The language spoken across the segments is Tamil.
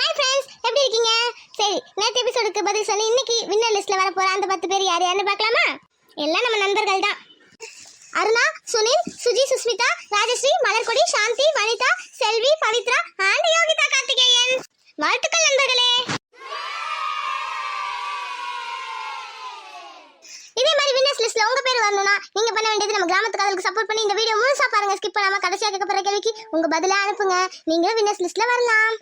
ஹாய் ஃப்ரெண்ட்ஸ், எப்படி இருக்கீங்க? சரி, நேற்று எபிசோடுக்கு பதில் சொல்லி இன்னைக்கு வின்னர் லிஸ்ட்ல வர போற அந்த 10 பேர் யார் யாருன்னு பார்க்கலாமா? எல்லாம் நம்ம நண்பர்கள் தான். அருணா, சுனில், சுஜி, சுஸ்மிதா, ராஜஸ்ரீ, மலர்கொடி, சாந்தி, வனிதா, செல்வி, பவித்ரா அண்ட் யோகிதா கார்த்திகேயன். வாழ்த்துக்கள் நண்பர்களே. இதே மாதிரி வின்னர்ஸ் லிஸ்ட்ல உங்க பேர் வரணும்னா நீங்க பண்ண வேண்டியது நம்ம கிராமத்து காதலுக்கு சப்போர்ட் பண்ணி இந்த வீடியோ முழுசா பாருங்க. ஸ்கிப் பண்ணாம கடைசியா கேட்கப்படுற கேள்விக்கு உங்க பதில அனுப்புங்க. நீங்க வின்னர்ஸ் லிஸ்ட்ல வரலாம்.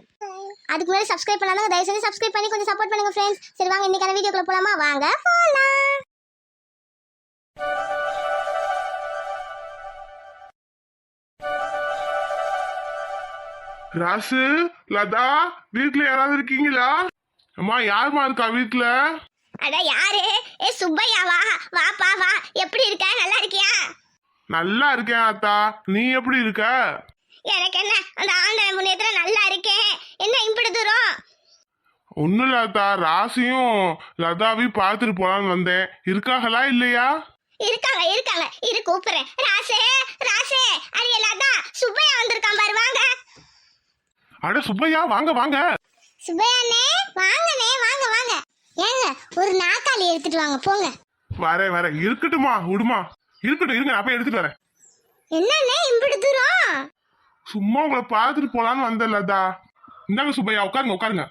அதுக்கு முன்னாடி சப்ஸ்கிரைப் பண்ணாதவங்க தயவு செஞ்சு சப்ஸ்கிரைப் பண்ணி கொஞ்சம் சப்போர்ட் பண்ணுங்க ஃப்ரெண்ட்ஸ். சரி வாங்க இன்னைக்கான வீடியோக்குள்ள போலாமா? வாங்க போலாம். ராசு, லதா, வீட்ல யாராவது இருக்கீங்களா? அம்மா, யாருமா இருக்கா வீட்ல? அட யாரு? ஏ சுப்பையா, வா வாப்பா வா. எப்படி இருக்க? நல்லா இருக்கியா? நல்லா இருக்கேன் ஆத்தா, நீ எப்படி இருக்க? எனக்கு என்ன, அந்த ஆண்டவன் புண்ணியத்துல நல்லா இருக்கேன். என்ன இப்படி தூரம்? ஒன்னும் இல்ல ஆத்தா, ராசியும் லதாவையும் பார்த்துட்டு போலான்னு வந்தேன். இருக்காங்களா இல்லையா? இருக்காங்க இருக்காங்க, இரு கூப்பிடுறேன். ராசே ராசே, அரிய லதா, சுப்பையா வந்திருக்கான் பாரு, வாங்க. அட சுப்பையா, வாங்க வாங்க. சுப்பையாண்ணே, வாங்கண்ணே, வாங்க வாங்க. ஏங்க ஒரு நாக்காளி எடுத்துட்டு வாங்க போங்க. வரேன் இருக்கட்டுமா, விடுமா, இருக்கட்டும், இருங்க, அப்ப எடுத்துட்டு வரேன். என்னண்ணே இப்படி தூரம்? சும்மா உங்களை பார்த்துட்டு போலான்னு வந்தேன் லதா. இந்தாங்க சுப்பையா, உட்காருங்க உட்காருங்க.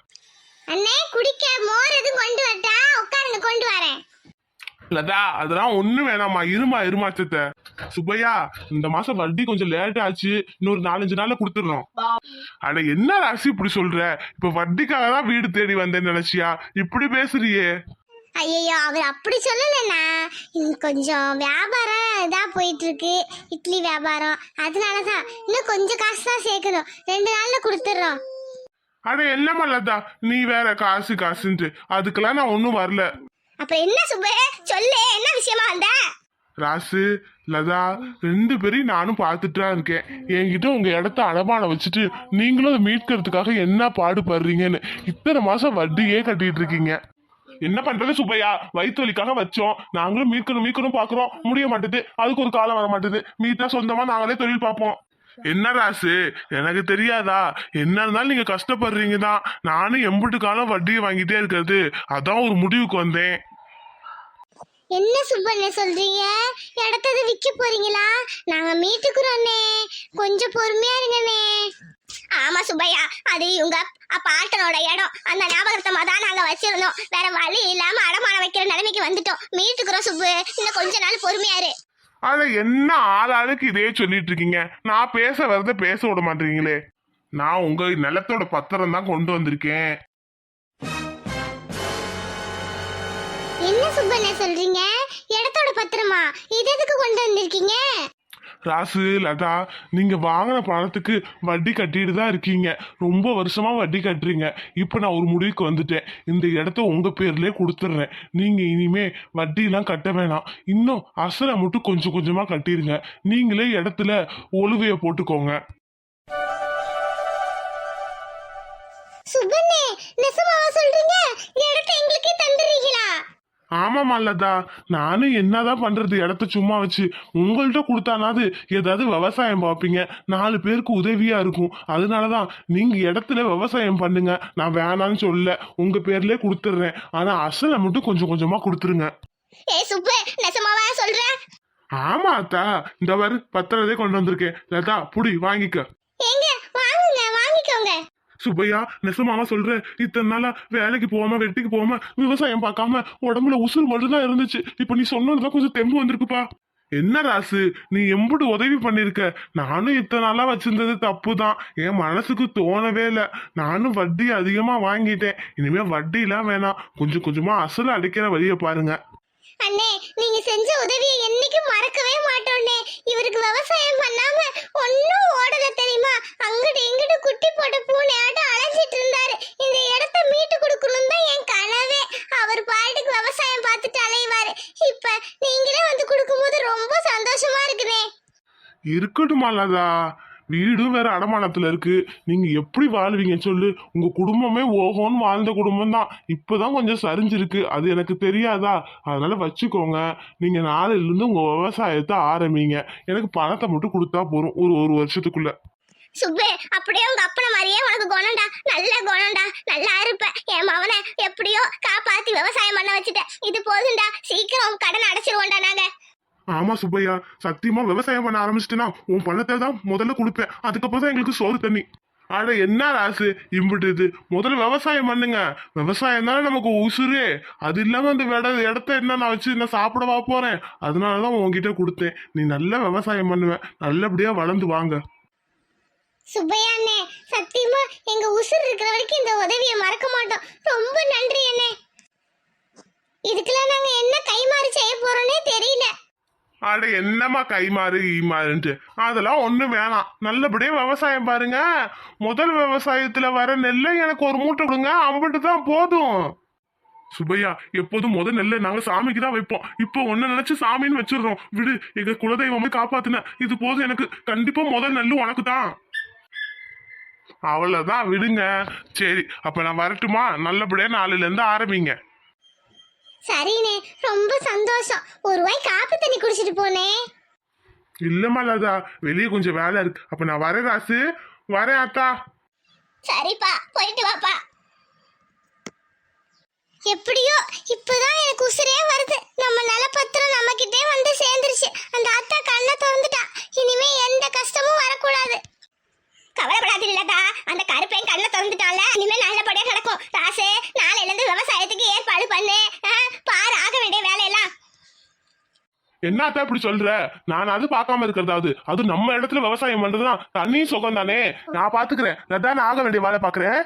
அண்ணே குடிக்க மோர் எதுவும் கொண்டு வரட்டா? உட்காருங்க, கொண்டு வரேன். லதா, அதெல்லாம் ஒண்ணும் வேணாமா, இருமா சித்த. சுப்பையா, இந்த மாசம் வட்டி கொஞ்சம் லேட் ஆச்சு, இன்னொரு 4-5 நாள்ல கொடுத்துடணும். அட என்ன ராசி இப்படி சொல்ற? இப்ப வட்டிக்காக தான் வீடு தேடி வந்தேன்னு நினைச்சியா? இப்படி பேசுறியே. ஐயோ, அவர் அப்படி சொல்லலண்ணா. கொஞ்சம் வியாபாரம் இதா போயிட்டு இருக்கு, இட்லி வியாபாரம். அதனாலதான் இன்னும் கொஞ்சம் காசு தான் சேர்க்கணும். 2 நாள்ல கொடுத்துட்றோம். அட என்னமா லதா, நீ வேற காசுன்ட்டு அதுக்கெல்லாம் நான் ஒன்னும் வரல. அப்ப என்ன சுப்பு, சொல்லு, என்ன விஷயமா வந்த? ராசு, லதா 2 பேரையும் நானும் பார்த்துட்டு தான் இருக்கேன். என்கிட்ட உங்க இடத்த அடமான வச்சுட்டு நீங்களும் அதை மீட்கிறதுக்காக என்ன பாடுபடுறீங்கன்னு இத்தனை மாசம் வட்டியே கட்டிட்டு இருக்கீங்க. என்ன பண்றது சுப்பையா, வயிற்று வலிக்காக வச்சோம், நாங்களும் மீட்கணும் பாக்குறோம், முடிய மாட்டேது. அதுக்கு ஒரு காலம் வர மாட்டேது. மீட்டா சொந்தமா நாங்களே தொழில் பார்ப்போம். என்ன ராசு, எனக்கு தெரியாதா? என்ன இருந்தாலும் நீங்க கஷ்டப்படுறீங்க தான். நானும் எம்புட்டு காலம் வட்டியை வாங்கிட்டே இருக்கிறது, அதான் ஒரு முடிவுக்கு வந்தேன். என்ன சுப்பண்ணே சொல்றீங்க? இடத்தது விற்க போறீங்களா? நாங்க மீட்டுக்குறோண்ணே, கொஞ்சம் பொறுமையா இருங்கண்ணே. ஆமா சுப்பையா, அது இவங்க பாட்டனோட இடம். அந்த ஞாபகத்தமா தான் நாங்க வச்சிருந்தோம். வேற வழி இல்லாம அடமான வைக்கிற நிலைமைக்கு வந்துட்டோம். மீட்டுக்குறோம் சுப்பு, இன்னும் கொஞ்ச நாள் பொறுமையாரு. அத என்ன ஆளாளுக்கு இதே சொல்லிட்டு இருக்கீங்க? நான் பேச வரத பேச விட மாட்டீங்களே. நான் உங்க நிலத்தோட பத்திரம் தான் கொண்டு வந்திருக்கேன். என்ன சுப்பண்ணே சொல்றீங்க? இடத்தோட பத்திரமா? இது எதுக்கு கொண்டு வந்திருக்கீங்க? ராசு, லதா, நீங்க வாங்கின பணத்துக்கு வட்டி கட்டிட்டு தான் இருக்கீங்க. ரொம்ப வருஷமா வட்டி கட்டுறீங்க. இப்போ நான் ஒரு முடிவுக்கு வந்துட்டேன். இந்த இடத்த உங்க பேர்லயே கொடுத்துட்றேன். நீங்க இனிமே வட்டிலாம் கட்ட வேணாம். இன்னும் அசலை மட்டும் கொஞ்சம் கொஞ்சமா கட்டிருங்க. நீங்களே இடத்துல ஒழுவைய போட்டுக்கோங்க. சுப்பண்ணே, நெசமாவா சொல்றீங்க? இடத்த எங்களுக்கே தந்துறீங்களா? ஆமாமா லதா, நானும் என்னதான் பண்றது, இடத்த சும்மா வச்சு. உங்கள்கிட்ட கொடுத்தானாது ஏதாவது விவசாயம் பார்ப்பீங்க, 4 பேருக்கு உதவியா இருக்கும். அதனாலதான் நீங்க இடத்துல விவசாயம் பண்ணுங்க. நான் வேணான்னு சொல்ல, உங்க பேர்லயே கொடுத்துடுறேன். ஆனா அசலை மட்டும் கொஞ்சம் கொஞ்சமா கொடுத்துருங்க. ஏ சுப்பு, நெசமாவா சொல்ற? ஆமா அத்தா, இந்த வாரு பத்திரத்தை கொண்டு வந்திருக்கேன். லதா புடி, வாங்கிக்க. ஏங்க வாங்குங்க, வாங்கிக்கோங்க. சுப்பையா, நெசமாவா சொல்ற? இத்தனை நாளா வேலைக்கு போகாம வெட்டிக்கு போகாம விவசாயம் பார்க்காம உடம்புல உசுறு மட்டும்தான் இருந்துச்சு. இப்ப நீ சொன்னதுதான் கொஞ்சம் தெம்பு வந்திருக்குப்பா. என்ன ராசு, நீ எம்புட்டு உதவி பண்ணிருக்க. நானும் இத்தனை நாளா வச்சிருந்தது தப்பு தான். என் மனசுக்கு தோணவே இல்லை. நானும் வட்டி அதிகமா வாங்கிட்டேன். இனிமே வட்டிலாம் வேணாம், கொஞ்சம் கொஞ்சமா அசல் அடைக்கிற வழியை பாருங்க. அண்ணே, நீங்க செஞ்ச உதவியை என்னைக்கும் மறக்கவே மாட்டோண்ணே. இவருக்கு விவசாயம் பண்ணாம ஒன்னும் ஓடல தெரியுமா? அங்கிட்டு இங்கிட்டு குட்டி போட்ட பூனையாட்டம் அலைஞ்சிட்டு இருந்தாரு. இந்த இடத்த மீட்டு கொடுக்கணும் தான் என் கனவே. அவர் பாட்டுக்கு விவசாயம் பார்த்துட்டு அலைவாரு. இப்ப நீங்களே வந்து கொடுக்கும்போது ரொம்ப சந்தோஷமா இருக்குனே. இருக்கட்டுமா லதா, வீடும் வேற அடமானத்துல இருக்கு. நீங்க எப்படி வாழ்வீங்க சொல்லு? உங்க குடும்பமே ஓஹோன்னு வாழ்ந்த குடும்பம் தான். இப்பதான் கொஞ்சம் சரிஞ்சிருக்கு, அது எனக்கு தெரியாதா? அதனால வச்சுக்கோங்க. நீங்க நாளையில இருந்து உங்க விவசாயத்தை ஆரம்பிங்க. எனக்கு பணத்தை மட்டும் கொடுத்தா போறோம், ஒரு வருஷத்துக்குள்ள. சுப்பே அப்படியே உங்க அப்பன மாதிரியே உனக்கு குணம்டா, நல்ல குணம்டா, நல்லா இருப்ப. என் மவனை எப்படியோ காப்பாத்தி விவசாயம் பண்ண வச்சுட்டேன். இது போதும்டா, சீக்கிரம் கடன் அடைச்சிருவோம்டா நாங்க. ஆமா சுப்பையா, சத்தியமா விவசாயம் பண்ண ஆரம்பிச்சிட்டேன்னா உன் பணத்தை தான் முதல்ல கொடுப்பேன். அதுக்கப்புறம் தான் எங்களுக்கு சோறு தண்ணி. அட என்ன ராசு இம்பிட்டு இது, முதல்ல விவசாயம் பண்ணுங்க. விவசாயம் தானே நமக்கு உசுரு. அது இல்லாம அந்த இடத்த என்ன நான் வச்சு என்ன சாப்பிடவா போறேன். அதனாலதான் உன்கிட்ட கொடுத்தேன். நீ நல்லா விவசாயம் பண்ணுவேன், நல்லபடியா வளர்ந்து வாங்க. சுப்பையா அண்ணே, சத்தியமா எங்க உசுர் இருக்கிற வரைக்கும் இந்த உதவியை மறக்க மாட்டோம். ரொம்ப நன்றி அண்ணே. இதுக்கெல்லாம் நாங்க என்ன கைமாறு செய்ய போறோம்னே தெரியல. அட என்னம்மா கைமாறு ஈமாறுன்ட்டு அதெல்லாம் ஒண்ணும் வேணாம். நல்லபடியா விவசாயம் பாருங்க. முதல் விவசாயத்துல வர நெல்லை எனக்கு ஒரு மூட்டை கொடுங்க, அம்பிட்டு தான் போதும். சுப்பையா, எப்போதும் முதல் நெல்லை நாங்க சாமிக்கு தான் வைப்போம். இப்போ ஒன்னு நினைச்சு சாமின்னு வச்சிடுறோம். விடு, எங்க குலதெய்வமே காப்பாத்துன. இது போதும் எனக்கு. கண்டிப்பா முதல் நெல்லு உனக்கு தான். அவ்வளவுதான், விடுங்க. சரி, அப்ப நான் வரட்டுமா? நல்லபடியா நாளையில இருந்து ஆரம்பிங்க. சரிண்ணே, ரொம்ப சந்தோஷம். ஒரு வாய் காப்பி தண்ணி குடிச்சிட்டு போனேன். இல்லம்மா லதா, வெளியே கொஞ்சம் வேலை இருக்கு. அப்ப நான் வரேன் ராசு, வரேன் அத்தா. சரிப்பா, போயிட்டு வாப்பா. எப்படியோ இப்பதான் எனக்கு உசுரே வருது. நம்ம நிலப்பத்திரம் நம்ம கிட்டே வந்து சேர்ந்துருச்சு. அந்த அத்தா கண்ணை திறந்துட்டா. இனிமே எந்த கஷ்டமும் வரக்கூடாது. கவலைப்படாதீங்களா, அந்த கருப்பையும் கண்ணை திறந்துட்டால. இனிமே நல்லபடியா நடக்கும். ராசு, நாளையில இருந்து விவசாயத்துக்கு ஏற்பாடு பண்ணு. பாரு, ஆக வேண்டிய வேலையெல்லாம். என்னத்தா இப்படி சொல்ற? நான் அது பார்க்காம இருக்கிறதாவது. அது நம்ம இடத்துல விவசாயம் பண்றதுதான் தனி சுகம் தானே. நான் பாத்துக்கிறேன். நான் ஆக வேண்டிய வேலை பாக்குறேன்.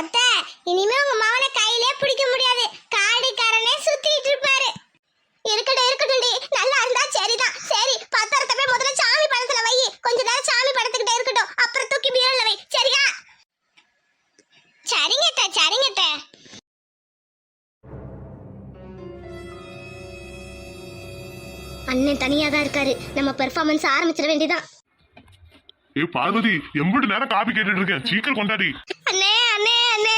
அத்தை, இனிமே உங்க மகனை கையிலே பிடிக்க முடியாது. காடிக்காரனே சுத்திட்டு இருப்பாரு. இருக்கட்டும் இருக்கட்டும்டி, நல்லா இருந்தா சரிதான். சரி, பத்திரத்தை போய் முதல்ல சாமி படத்துல வை. கொஞ்ச நேரம் சாமி படத்துக்கிட்டே இருக்கட்டும், அப்புறம் தூக்கி பீரோல வை. சரியா? சரிங்க அத்தை, சரிங்க அத்தை. அண்ணன் தனியா தான் இருக்காரு. நம்ம பெர்ஃபார்மன்ஸ் ஆரம்பிச்சிட வேண்டியதான். ஏ பார்வதி, எம்பிட்டு நேரம் காப்பி கேட்டுட்டு இருக்கேன், சீக்கிரம் கொண்டாடி. அண்ணே அண்ணே அண்ணே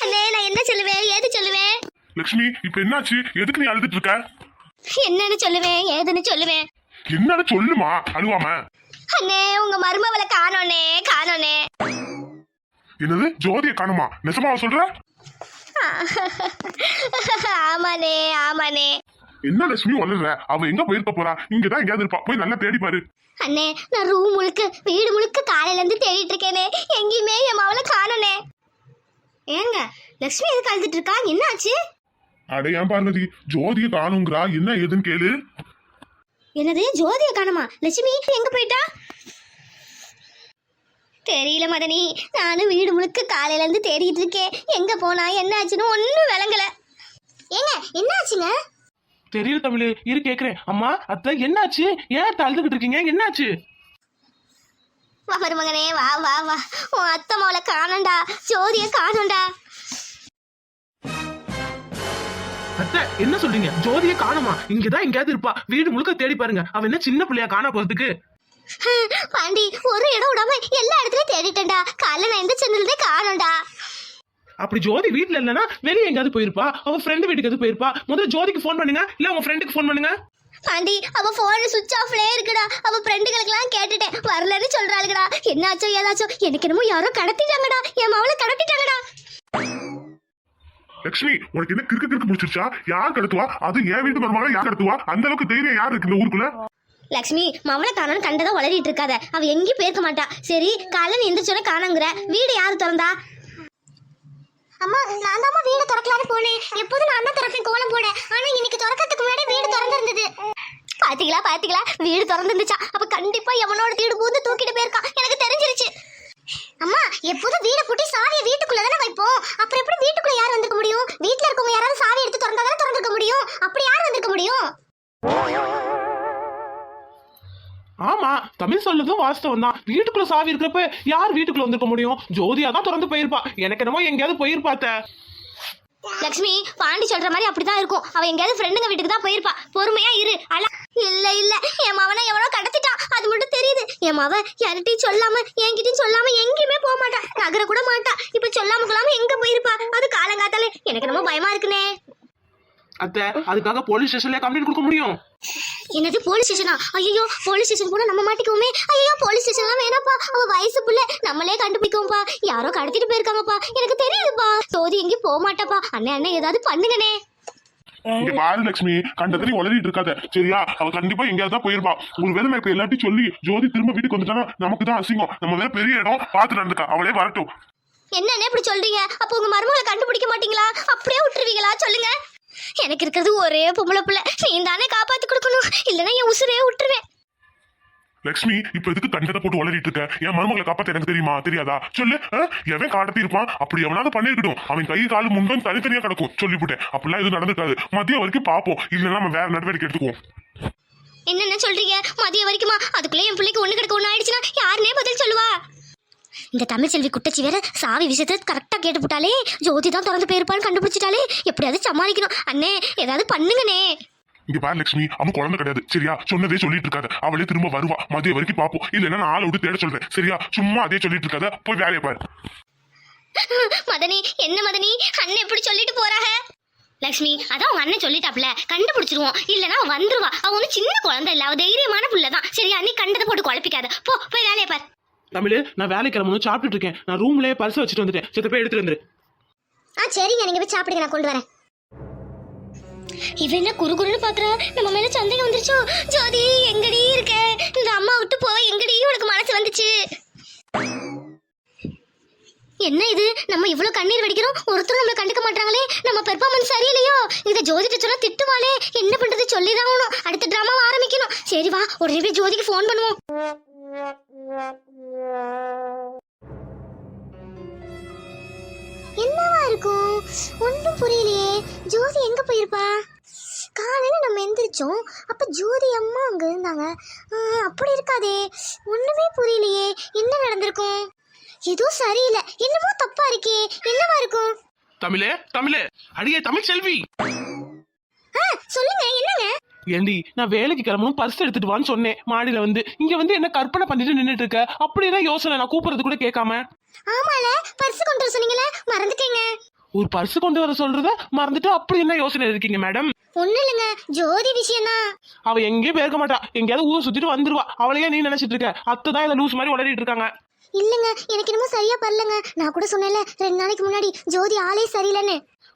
அண்ணே, நான் என்ன சொல்லுவேன், ஏது சொல்லுவேன்? லட்சுமி, இப்ப என்னாச்சு? எதுக்கு நீ அழுதுட்டு இருக்க? என்னன்னு சொல்லுவேன், ஏதுன்னு சொல்லுவேன்? என்னன்னு சொல்லுமா, அழுவாம. அண்ணே, உங்க மருமவளை காணோனே காணோனே. என்னது, ஜோதியை காணுமா? நெசமாவா சொல்ற? ஆமாண்ணே ஆமாண்ணே. என்ன லட்சுமி வளர்ற? அவ எங்க போயிருக்க போறா? இங்கதான் எங்கேயாவது இருப்பா. போய் நல்லா தேடி பாரு. அண்ணே, நான் ரூம் முழுக்க வீடு முழுக்க காலையில இருந்து தேடிட்டு இருக்கேனே, எங்கேயுமே என் மவளை காணோனே. ஏங்க லட்சுமி எதுக்கு அழுதுட்டு இருக்கா? என்ன ஆச்சு? அட ஏன் பார்வதி, ஜோதியை காணுங்கிறா. என்ன ஏதுன்னு கேளு. என்னது, ஜோதியை காணுமா? லட்சுமி எங்க போயிட்டா? தெரியல மதனி, நானும் வீடு முழுக்க காலையில இருந்து தேடிட்டு இருக்கேன். எங்க போனா, என்ன ஆச்சுன்னு ஒன்னும் விளங்கல. ஏங்க என்ன ஆச்சுங்க? தெரியல தமிழ், இரு கேக்குறேன். அம்மா, அத்தை, என்னாச்சு? ஏன் அழுதுகிட்டு இருக்கீங்க? என்னாச்சு? வா மருமகனே, வா வா வா. உன் அத்தை மவளை காணோண்டா, ஜோதிய காணோண்டா. அத்தை, என்ன சொல்றீங்க? ஜோதியை காணுமா? இங்கதான் எங்கேயாவது இருப்பா. வீடு முழுக்க தேடி பாருங்க. அவ என்ன சின்ன பிள்ளையா காண போறதுக்கு? பாண்டி, ஒரு இடம் விடாம எல்லா இடத்துலயும் தேடிட்டேன்டா. காலைல நான் எந்த சென்னல்தே காணோண்டா. அப்படி ஜோதி வீட்டுல இல்லைன்னா வெளியே எங்கேயாவது போயிருப்பா. அவ ஃப்ரெண்டு வீட்டுக்கு எது போயிருப்பா. முதல்ல ஜோதிக்கு ஃபோன் பண்ணுங்க, இல்ல உங்க ஃப்ரெண்டுக்கு ஃபோன் பண்ணுங்க. பாண்டி, அவ போன் சுவிட்ச் ஆஃப்லயே இருக்குடா. அவ ஃப்ரெண்டுகளுக்கு எல்லாம் கேட்டுட்டேன், வரலன்னு சொல்றாளுங்கடா. என்னாச்சோ ஏதாச்சோ, எனக்கு என்னமோ யாரோ கடத்திட்டாங்கடா. என் மவளை கடத்திட்டாங்கடா. லட்சுமி, உனக்கு என்ன கிறுக்கு கிறுக்கு முடிச்சிருச்சா? யார் கடத்துவா? அது என் வீட்டு மருமகளை யார் கடத்துவா? அந்த அளவுக்கு தைரியம் யார் இருக்கு இந்த ஊருக்குள்ள? லட்சுமி, மவளை காணோன்னு கண்டதை வளரிட்டு இருக்காத. அவ எங்கேயும் போயிருக்க மாட்டா. சரி, காலைல நீ எந்திரிச்சோட காணோங்கிற. வீடு யாரு திறந்தா? அம்மா, நான் தான் வீடு திறக்கலான்னு போனேன். எப்போதும் நான் தான் திறப்பேன் கோலம் போட. ஆனா இன்னைக்கு திறக்கிறதுக்கு முன்னாடி வீடு திறந்திருந்தது. பாத்தீங்களா பாத்தீங்களா, வீடு திறந்துருந்துச்சா? அப்ப கண்டிப்பா எவனோட வீடு பூந்து தூக்கிட்டு போயிருக்கான், எனக்கு தெரிஞ்சிருச்சு. அம்மா, எப்போதும் வீட பூட்டி சாவியை வீட்டுக்குள்ள தானே வைப்போம். அப்புறம் எப்படி வீட்டுக்குள்ள யார் வந்திருக்க முடியும்? வீட்டுல இருக்கவங்க யாராவது சாவி எடுத்து திறந்தா தானே திறந்திருக்க முடியும். அப்படி யார் வந்திருக்க முடியும்? ஆமா, தமிழ் சொல்லதும் வாஸ்தவம் தான். வீட்டுக்குள்ள சாவி இருக்கிறப்ப யார் வீட்டுக்குள்ள வந்திருக்க முடியும்? ஜோதியா தான் திறந்து போயிருப்பா. எனக்கு என்னமோ எங்கேயாவது போயிருப்பாத்த. லட்சுமி, பாண்டி சொல்ற மாதிரி அப்படிதான் இருக்கும். அவ எங்கேயாவது ஃப்ரெண்டுங்க வீட்டுக்கு தான் போயிருப்பா. பொறுமையா இரு. இல்ல இல்ல, என் மவனை எவனோ கடத்திட்டான், அது மட்டும் தெரியுது. என் மவ யார்கிட்டயும் சொல்லாம, என்கிட்டயும் சொல்லாம எங்கேயுமே போக மாட்டா, நகர கூட மாட்டா. இப்ப சொல்லாம எங்க போயிருப்பா? அது காலங்காத்தாலே எனக்கு ரொம்ப பயமா இருக்குனே. அத்தை அதுக்காக போலீஸ் ஸ்டேஷன்ல கம்ப்ளைண்ட் கொடுக்க முடியும். என்னது போலீஸ் ஸ்டேஷனா? ஐயோ போலீஸ் ஸ்டேஷன் போனா நம்ம மாட்டிக்குவோமே. ஐயோ போலீஸ் ஸ்டேஷன்லாம் வேணாப்பா, அவ வயசு புள்ள, நம்மளே கண்டுபிடிக்கும்பா. யாரோ கடத்திட்டு போயிருக்காங்கப்பா, எனக்கு தெரியுதுப்பா. ஜோதி எங்கேயும் போக மாட்டாப்பா. அண்ணே ஏதாவது பண்ணுங்கண்ணே. இங்க பாரு லட்சுமி, கண்டத்தனி உளறிட்டு இருக்காத சரியா? அவ கண்டிப்பா எங்கேயாவது தான் போயிருப்பா. ஒரு வேலை நான் இப்ப எல்லாத்தையும் சொல்லி ஜோதி திரும்ப வீட்டுக்கு வந்துட்டானா நமக்கு தான் அசிங்கம். நம்ம வேற பெரிய இடம் பார்த்து நடந்துக்கா, அவளே வரட்டும். என்னண்ணே இப்படி சொல்றீங்க? அப்போ உங்க மருமகளை கண்டுபிடிக்க மாட்டீங்களா? அப்படியே விட்டுருவீங்களா? சொல்லுங்க. எனக்கு இருக்கிறது ஒரே பொம்பளை பிள்ளை, நீ தானே காப்பாத்தி கொடுக்கணும், இல்லைன்னா என் உசுரே விட்டுருவேன். லட்சுமி இப்ப எதுக்கு கண்டத்தை போட்டு உளறிட்டு இருக்க? என் மருமகளை காப்பாத்த எனக்கு தெரியுமா தெரியாதா? சொல்லு. எவன் காடத்தி இருப்பான்? அப்படி எவனாவது பண்ணிருக்கட்டும். அவன் கை காலு முன்பம் தனித்தனியா கிடக்கும். சொல்லிவிட்டேன். அப்படிலாம் எதுவும் நடந்துக்காது. மதியம் வரைக்கும் பாப்போம், இல்லைன்னா நம்ம வேற நடவடிக்கை எடுத்துக்குவோம். என்னென்ன சொல்றீங்க? மதியம் வரைக்குமா? அதுக்குள்ளே என் பிள்ளைக்கு ஒண்ணு கிடக்க ஒண்ணு ஆயிடுச்சுன்னா யாருனே பதில் சொல்லுவா? இந்த தமிழ்ச்செல்வி குட்டச்சி வேற சாவி விஷயத்த கரெக்டா கேட்டுப்புட்டாலே. ஜோதி தான் திறந்து போயிருப்பான்னு கண்டுபிடிச்சிட்டாலே. எப்படியாவது சமாளிக்கணும். அண்ணே ஏதாவது பண்ணுங்கண்ணே. இங்க பாரு லட்சுமி, அவன் குழந்தை கிடையாது சரியா? சொன்னதே சொல்லிட்டு இருக்காத. அவளே திரும்ப வருவா. மதியம் வரைக்கும் பாப்போம், இல்லைன்னா நான் ஆளை விட்டு தேட சொல்றேன் சரியா? சும்மா அதே சொல்லிட்டு இருக்காத, போய் வேலையை பாரு. மதனி என்ன மதனி, அண்ணன் எப்படி சொல்லிட்டு போறாங்க? லக்ஷ்மி அதான் உங்க அண்ணன் சொல்லிட்டாப்ல, கண்டுபிடிச்சிருவோம், இல்லைன்னா அவன் வந்துருவா. அவன் ஒன்னும் சின்ன குழந்தை இல்ல, அவ தைரியமான புள்ளதான் சரியா? நீ கண்டதை போட்டு குழப்பிக்காத, போய் வேலையை பாரு. தமிழ் நான் வேலைக்கு கிளம்பணும், சாப்பிட்டுட்டு இருக்கேன். நான் ரூம்லயே பர்ஸ் வச்சுட்டு வந்துட்டேன். சித்த போய் எடுத்துட்டு வந்துரு. சரிங்க, நீங்க போய் சாப்பிடுங்க, நான் கொண்டு வரேன். இவ என்ன குறுகுறுன்னு பாக்குறா? நம்ம மேல சந்தேகம் வந்துருச்சோ? ஜோதி எங்கடி இருக்க? இந்த அம்மா விட்டு போய் எங்கடி உனக்கு மனசு வந்துச்சு? என்ன இது, நம்ம இவ்வளவு கண்ணீர் வடிக்கிறோம், ஒருத்தரும் நம்மள கண்டுக்க மாட்டாங்களே. நம்ம பெர்ஃபார்மன்ஸ் சரியில்லையோ? இந்த ஜோதிட்ட சொன்னா திட்டுவாளே. என்ன பண்றது? சொல்லிதான் ஆகணும். அடுத்த டிராமாவை ஆரம்பிக்கணும். சரி வா, உடனே போய் ஜோதிக்கு ஃபோன் பண்ணுவோம். என்னவா இருக்கும்? ஒன்றும் புரியலையே. ஜோதி எங்க போயிருப்பா? காலையில நம்ம எந்திரிச்சோம், அப்ப ஜோதி அம்மா அங்க இருந்தாங்க. அப்படி இருக்காதே, ஒண்ணுமே புரியலையே. என்ன நடந்திருக்கும்? எதுவும் சரியில்லை, என்னமோ தப்பா இருக்கே. என்னவா இருக்கும்? தமிழே அடியே தமிழ் செல்வி, சொல்லுங்க. என்னங்க? ஏண்டி நான் வேலைக்கு கிளம்பணும், பர்ஸ் எடுத்துட்டு வான்னு சொன்னேன். மாடியில வந்து இங்க வந்து என்ன கற்பனை பண்ணிட்டு நின்னுட்டு இருக்க? அப்படிதான் யோசனை, நான் கூப்பிடுறது கூட கேட்காம. ஆமால, பர்ஸ் கொண்டு வர சொன்னீங்களே, மறந்துட்டீங்க. ஒரு பர்ஸ் கொண்டு வர சொல்றத மறந்துட்டு அப்படி என்ன யோசனை இருக்கீங்க மேடம்? ஒண்ணு இல்லைங்க, ஜோதி விஷயம் தான். அவ எங்கேயும் போயிருக்க மாட்டா, எங்கேயாவது ஊர் சுத்திட்டு வந்துருவா. அவளையே நீ நினைச்சிட்டு இருக்க? அத்தை தான் இதை லூஸ் மாதிரி உளறிட்டு இருக்காங்க. இல்லங்க, எனக்கு என்னமோ சரியா பரலங்க. நான் கூட சொன்னேன்ல 2 நாளைக்கு முன்னாடி, ஜோதி ஆளே சரியில்லைன்னு.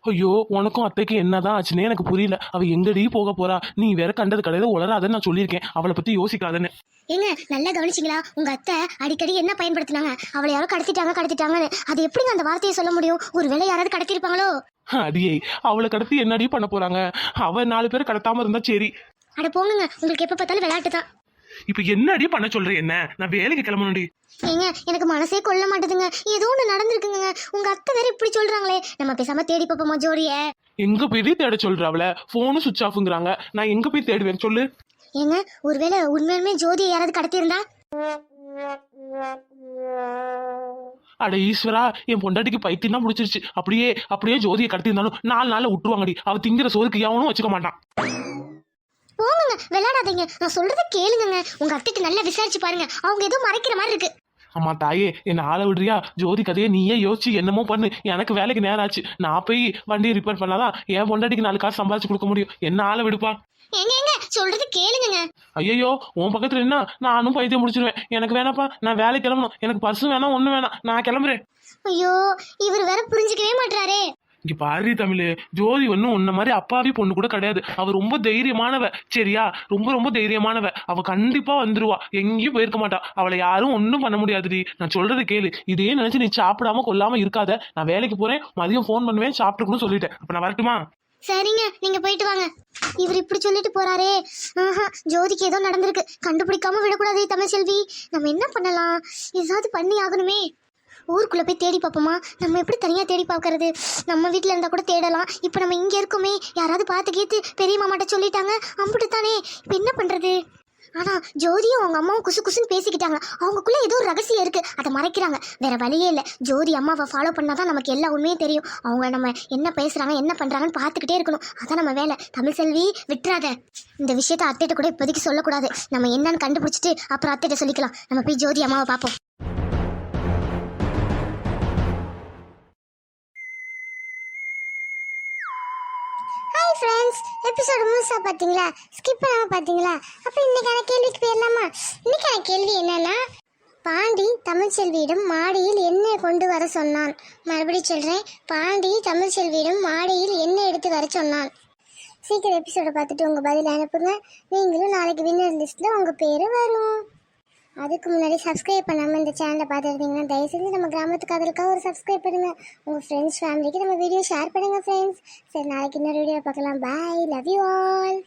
ஐயோ, உனக்கும் அத்தைக்கு என்னதான் ஆச்சுன்னே எனக்கு புரியல. அவ எங்கடி போக போறா? நீ வேற கண்டது கடையில உளராதன்னு நான் சொல்லியிருக்கேன். அவளை பத்தி யோசிக்காதன்னு. ஏங்க நல்லா கவனிச்சிங்களா? உங்க அத்தை அடிக்கடி என்ன பயன்படுத்தினாங்க? அவளை யாரோ கடத்திட்டாங்கன்னு. அது எப்படிங்க அந்த வார்த்தையை சொல்ல முடியும்? ஒருவேளை யாராவது கடத்திருப்பாங்களோ? அடியே, அவளை கடத்தி என்னடி பண்ண போறாங்க? அவ 4 பேர் கடத்தாம இருந்தா சரி. அட போங்க, உங்களுக்கு எப்ப பார்த்தாலும் விளையாட்டு தான். இப்ப என்னடி பண்ண சொல்ற? என்ன, நான் வேலைக்கு கிளம்பணும்டி. ஏங்க எனக்கு மனசே கொள்ள மாட்டேதுங்க. ஏதோ ஒண்ணு நடந்திருக்குங்க. உங்க அத்தை வேற இப்படி சொல்றாங்களே. நம்ம பேசாம தேடி பார்ப்போமா ஜோடிய? எங்க போய் தேட சொல்ற? அவளை போனும் சுவிட்ச் ஆஃப்ங்கறாங்க. நான் எங்க போய் தேடுவேன் சொல்லு? ஏங்க ஒருவேளை உண்மையுமே ஜோதியை யாராவது கடத்தியிருந்தா? அட ஈஸ்வரா, என் பொண்டாட்டிக்கு பைத்தியம் தான் முடிச்சிருச்சு. அப்படியே ஜோதியை கடத்திருந்தாலும் 4 நாள்ல விட்டுருவாங்கடி. அவ திங்கிற சோறுக்கு எவனும் வச்சுக்க மாட்டான். போங்க, விளையாடாதீங்க. நான் சொல்றதை கேளுங்க. உங்க அத்தைக்கு நல்லா விசாரிச்சு பாருங்க, அவங்க ஏதோ மறைக்கிற மாதிரி இருக்கு. அம்மா தாயே, என்ன ஆள விடுறியா? ஜோதி கதையை நீயே யோசிச்சு என்னமோ பண்ணு. எனக்கு வேலைக்கு நேரம் ஆச்சு. நான் போய் வண்டியை ரிப்பேர் பண்ணாதான் என் பொண்டாட்டிக்கு 4 காசு சம்பாதிச்சு கொடுக்க முடியும். என்ன ஆள விடுப்பா? எங்க சொல்றது கேளுங்க. ஐயோ, உன் பக்கத்துல என்ன? நானும் பைத்தியம் முடிச்சிருவேன். எனக்கு வேணாப்பா, நான் வேலைக்கு கிளம்பணும். எனக்கு பர்ஸும் வேணாம், ஒண்ணு வேணாம், நான் கிளம்புறேன். ஐயோ, இவர் வேற புரிஞ்சுக்கவே மாட்டாரே. இங்க பாரு தமிழ், ஜோதி ஒன்னும் உன்ன மாதிரி அப்பாவி பொண்ணு கூட கிடையாது. அவ ரொம்ப தைரியமானவ சரியா? ரொம்ப தைரியமானவ. அவ கண்டிப்பா வந்துருவா, எங்கேயும் போயிருக்க மாட்டா. அவளை யாரும் ஒன்னும் பண்ண முடியாதுடி. நான் சொல்றது கேளு. இதே நினைச்சு நீ சாப்பிடாம கொல்லாம இருக்காத. நான் வேலைக்கு போறேன், மதியம் போன் பண்ணுவேன், சாப்பிட்டுக்கணும்னு சொல்லிட்டேன். அப்ப நான் வரட்டுமா? சரிங்க, நீங்க போயிட்டு வாங்க. இவர் இப்படி சொல்லிட்டு போறாரே. ஜோதிக்கு ஏதோ நடந்திருக்கு, கண்டுபிடிக்காம விடக்கூடாது தமிழ்செல்வி. நம்ம என்ன பண்ணலாம்? ஏதாவது பண்ணி ஆகணுமே. ஊருக்குள்ள போய் தேடி பார்ப்போமா? நம்ம எப்படி தனியா தேடி பார்க்கறது? நம்ம வீட்டுல இருந்தா கூட தேடலாம். இப்ப நம்ம இங்க இருக்கோமே, யாராவது பார்த்து கேத்து பெரிய மாமாட்ட சொல்லிட்டாங்க, அம்பிட்டுத்தானே. இப்ப என்ன பண்றது? ஆனா ஜோதியும் அவங்க அம்மாவும் குசுன்னு பேசிக்கிட்டாங்க. அவங்களுக்குள்ள ஏதோ ஒரு ரகசியம் இருக்கு, அதை மறைக்கிறாங்க. வேற வழியே இல்லை. ஜோதி அம்மாவை ஃபாலோ பண்ணாதான் நமக்கு எல்லா உண்மையும் தெரியும். அவங்க நம்ம என்ன பேசுறாங்க, என்ன பண்றாங்கன்னு பார்த்துக்கிட்டே இருக்கணும். அதான் நம்ம வேலை. தமிழ்செல்வி விட்டுறாத. இந்த விஷயத்த அத்தைட்ட கூட இப்போதைக்கு சொல்லக்கூடாது. நம்ம என்னன்னு கண்டுபிடிச்சிட்டு அப்புறம் அத்தைட்ட சொல்லிக்கலாம். நம்ம போய் ஜோதி அம்மாவை பார்ப்போம். ஹாய் ஃப்ரெண்ட்ஸ், ஃப்ரெண்ட்ஸ், எபிசோட் முழுசா பாத்தீங்களா? ஸ்கிப் பண்ணாம பாத்தீங்களா? அப்ப இன்னைக்கான கேள்விக்கு போயிடலாமா? இன்னைக்கான கேள்வி என்னன்னா, பாண்டி தமிழ்ச்செல்வியிடம் மாடியில் என்ன கொண்டு வர சொன்னான்? மறுபடியும் சொல்றேன், பாண்டி தமிழ்ச்செல்வியிடம் மாடியில் என்ன எடுத்து வர சொன்னான்? சீக்கிரம் எபிசோட பார்த்துட்டு உங்க பதில் அனுப்புங்க. நீங்களும் நாளைக்கு வின்னர் லிஸ்ட்ல உங்க பேரு வரும். அதுக்கு முன்னாடி சப்ஸ்கிரைப் பண்ணாமல் இந்த சேனலை பார்த்துருந்தீங்கன்னா தயவு செஞ்சு நம்ம கிராமத்துக்கு அதற்காக ஒரு சப்ஸ்கிரைப் பண்ணுங்கள். உங்கள் ஃப்ரெண்ட்ஸ் ஃபேமிலிக்கு நம்ம வீடியோ ஷேர் பண்ணுங்கள் ஃப்ரெண்ட்ஸ். சரி, நாளைக்கு இன்னொரு வீடியோ பார்க்கலாம். பாய், லவ் யூ ஆல்.